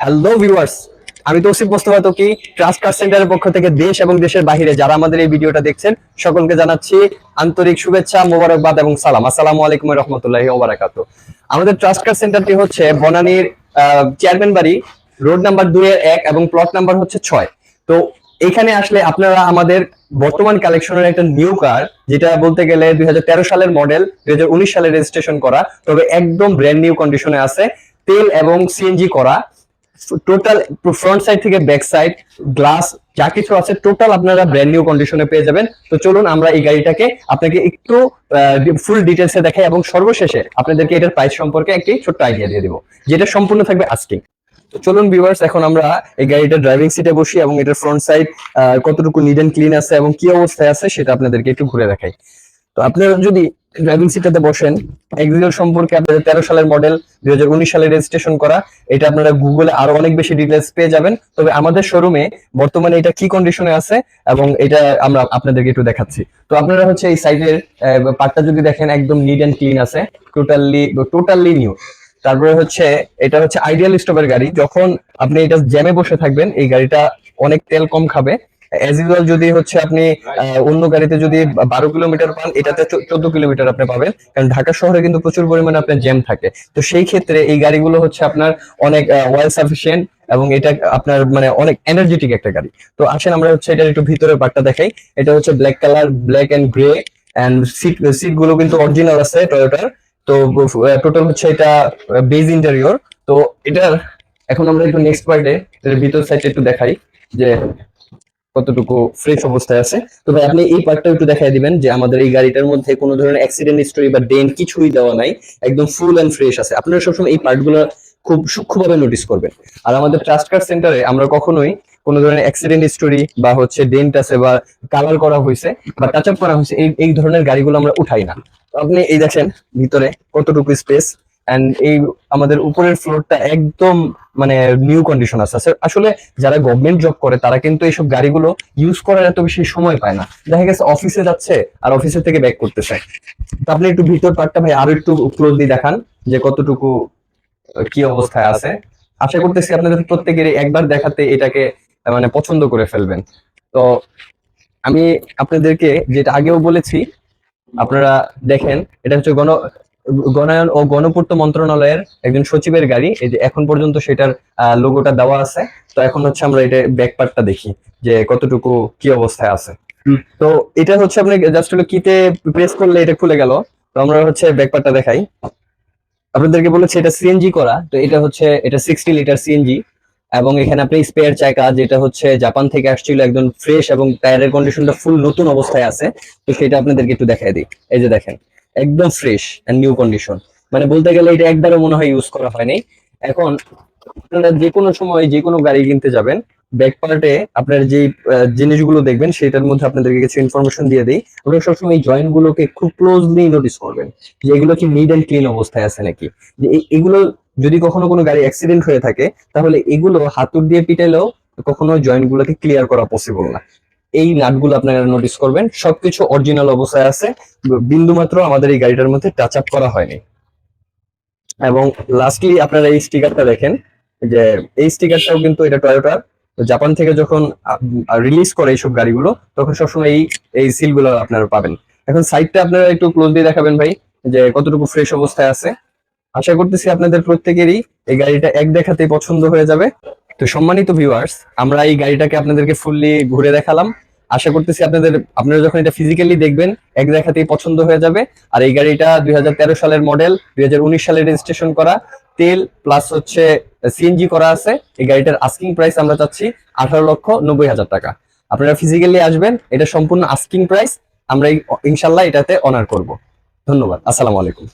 Hello viewers, আমি Tausif Mostafa তোকি trust কার সেন্টারের পক্ষ থেকে দেশ এবং দেশের বাইরে যারা আমাদের এই ভিডিওটা দেখছেন সকলকে জানাচ্ছি আন্তরিক শুভেচ্ছা, মোবারকবাদ এবং সালাম। আসসালামু আলাইকুম ওয়া রাহমাতুল্লাহি ওয়া বারাকাতুহু। আমাদের ট্রাস্ট কার সেন্টারটি হচ্ছে বনানীর চেয়ারম্যান বাড়ি, রোড নাম্বার 2-1 এবং প্লট নাম্বার হচ্ছে 6। তো এখানে আসলে আপনারা আমাদের বর্তমান কালেকশনের একটা নিউ কার, যেটা বলতে গেলে 2013 সালের মডেল, 2019 সালে রেজিস্ট্রেশন করা, তবে একদম ব্র্যান্ড নিউ কন্ডিশনে আছে, তেল এবং সিএনজি করা। টোটাল ফ্রন্ট সাইড থেকে ব্যাক সাইড গ্লাস যা কিছু আছে টোটাল আপনারা ব্র্যান্ড নিউ কন্ডিশনে পেয়ে যাবেন। তো চলুন আমরা এই গাড়িটাকে আপনাকে একটু ফুল ডিটেলসে দেখাই এবং সর্বশেষে আপনাদেরকে এটার প্রাইস সম্পর্কে একটি ছোট্ট আইডিয়া দিয়ে দিব, যেটা সম্পূর্ণ থাকবে আস্কিং। তো চলুন ভিউয়ার্স, এখন আমরা এই গাড়িটার ড্রাইভিং সিটে বসি এবং এটার ফ্রন্ট সাইড কতটুকু নিট এন্ড ক্লিন আছে এবং কি অবস্থায় আছে সেটা আপনাদেরকে একটু ঘুরে দেখাই। তো আপনারা যদি ড্রাইভিং সিটটাতে বসেন, এক্সিল সম্পর্কে আপনাদের 13 সালের মডেল, 2019 সালে রেজিস্ট্রেশন করা, এটা আপনারা গুগলে আরো অনেক বেশি ডিটেইলস পেয়ে যাবেন। তবে আমাদের শোরুমে বর্তমানে এটা কি কন্ডিশনে আছে এবং এটা আমরা আপনাদেরকে একটু দেখাচ্ছি। তো আপনারা হচ্ছে এই সাইডের পার্টটা যদি দেখেন, একদম নিট এন্ড ক্লিন আছে, টোটালি নিউ। তারপরে হচ্ছে এটা হচ্ছে আইডিয়াল স্টপের গাড়ি। যখন আপনি এটা জ্যামে বসে থাকবেন এই গাড়িটা অনেক তেল কম খাবে। এজ ইউজুয়াল যদি হচ্ছে আপনি অন্য গাড়িতে যদি 12 কিলোমিটার পান, এটাতে 14 কিলোমিটার আপনি পাবেন, কারণ ঢাকা শহরে কিন্তু প্রচুর পরিমাণে আপনার জ্যাম থাকে। তো সেই ক্ষেত্রে এই গাড়িগুলো হচ্ছে আপনার অনেক ওয়েল সাফিসিয়েন্ট এবং এটা আপনার মানে অনেক এনার্জেটিক একটা গাড়ি। তো আসেন আমরা হচ্ছে এটার একটু ভিতরের পার্টটা দেখাই। এটা হচ্ছে black colour, black and grey, and seat গুলো কিন্তু অরিজিনাল আছে টয়োটার। তো টোটাল হচ্ছে এটা বেজ ইন্টেরিয়র। তো এটার এখন আমরা একটু নেক্সট পার্টে ভিতর সাইডটা একটু দেখাই যে কতটুকু ফ্রেশ অবস্থায় আছে। তো ভাই আপনি এই পার্টটা একটু দেখাই দিবেন যে আমাদের এই গাড়িটার মধ্যে কোনো ধরনের অ্যাক্সিডেন্ট হিস্টরি বা ডেন্ট কিছুই দেওয়া নাই, একদম ফুল এন্ড ফ্রেশ আছে। আপনারা সবসময় এই পার্টগুলো খুব সূক্ষ্মভাবে নোটিস করবেন। আর আমাদের ট্রাস্ট কার সেন্টারে আমরা কখনোই কোনো ধরনের অ্যাক্সিডেন্ট হিস্টোরি বা হচ্ছে ডেন্ট আছে বা কালার করা হয়েছে বা টাচ আপ করা হয়েছে এই ধরনের গাড়িগুলো আমরা উঠাই না। তো আপনি এই দেখেন ভিতরে কতটুকু স্পেস, এন্ড এই আমাদের উপরের ফ্লোরটা একদম মানে নিউ কন্ডিশন আছে। আসলে যারা গভর্নমেন্ট জব করে তারা কিন্তু এইসব গাড়িগুলো ইউজ করার এত বেশি সময় পায় না, দেখা গেছে অফিসে যাচ্ছে আর অফিসের থেকে ব্যাক করতেছে। তো আপনি একটু ভিতর পার্টটা ভাই আরো একটু ক্লোজলি দেখান যে কতটুকু কি অবস্থায় আছে। আশা করতেছি আপনাদের প্রত্যেকেরই একবার দেখাতে এটাকে মানে পছন্দ করে ফেলবেন। তো আমি আপনাদেরকে যেটা আগেও বলেছি, আপনারা দেখেন এটা হচ্ছে গণায়ন ও গণপূর্ত মন্ত্রণালয়ের একজন সচিবের গাড়ি। এই যে এখন পর্যন্ত সেটার লোগোটা দেওয়া আছে। তো এখন হচ্ছে আমরা এটা ব্যাক পার্টটা দেখি যে কতটুকু কি অবস্থায় আছে। তো এটা হচ্ছে আপনি জাস্ট হলো কিতে প্রেস করলে এটা খুলে গেল। তো আমরা হচ্ছে ব্যাক পার্টটা দেখাই। আপনাদেরকে বলেছি এটা সিএনজি করা। তো এটা 60 লিটার সিএনজি এবং এখানে আপনি স্পেয়ার চাকা, যেটা হচ্ছে জাপান থেকে আসছিল, একদম ফ্রেশ এবং টায়ারের কন্ডিশনটা ফুল নতুন অবস্থায় আছে। তো সেটা আপনাদেরকে একটু দেখাই দিই। এই যে দেখেন একদম ফ্রেশ এন্ড নিউ কন্ডিশন, মানে বলতে গেলে এটা একবারও মনে হয় ইউজ করা হয়নি। এখন আপনারা যে কোনো সময় যে কোনো গাড়ি কিনতে যাবেন, ব্যাক পার্টে আপনার যে জিনিসগুলো দেখবেন সেটার মধ্যে আপনাদেরকে কিছু ইনফরমেশন দিয়ে দিই। আপনারা সবসময় এই জয়েন্ট গুলোকে খুব ক্লোজলি নোটিস করবেন যে এগুলো কি নিট এন্ড ক্লিন অবস্থায় আছে নাকি। যে এগুলো যদি কখনো কোনো গাড়ি অ্যাক্সিডেন্ট হয়ে থাকে তাহলে এগুলো হাতুড় দিয়ে পিটাইলেও কখনো জয়েন্ট গুলোকে ক্লিয়ার করা পসিবল না। এই নাটগুলো আপনারা নোটিস করবেন, সবকিছু অরিজিনাল অবস্থায় আছে, বিন্দু মাত্র আমাদের এই গাড়িটার মধ্যে টাচ আপ করা হয়নি। এবং লাস্টলি আপনারা এই স্টিকারটা দেখেন, যে এই স্টিকারটাও কিন্তু এটা টয়োটার। জাপান থেকে যখন রিলিজ করে এইসব গাড়িগুলো তখন সবসময় এই সিল গুলো আপনারা পাবেন। এখন সাইডটা আপনারা একটু ক্লোজলি দেখাবেন ভাই যে কতটুকু ফ্রেশ অবস্থায় আছে। আশা করতেছি আপনাদের প্রত্যেকেরই এই গাড়িটা এক দেখাতেই পছন্দ হয়ে যাবে। তো সম্মানিত ভিউয়ার্স, আমরা এই গাড়িটাকে আপনাদেরকে ফুললি ঘুরে দেখালাম। আশা করতেছি আপনারা যখন এটা ফিজিক্যালি দেখবেন এক দেখাতেই পছন্দ হয়ে যাবে। আর এই গাড়িটা 2013 সালের মডেল, 2019 সালে রেজিস্ট্রেশন করা, তেল প্লাস হচ্ছে সিএনজি করা আছে। এই গাড়িটার আস্কিং প্রাইস আমরা চাচ্ছি 18,90,000 টাকা। আপনারা ফিজিক্যালি আসবেন, এটা সম্পূর্ণ আস্কিং প্রাইস। আমরা ইনশাল্লাহ এটাতে অনার করব। ধন্যবাদ, আসসালামু আলাইকুম।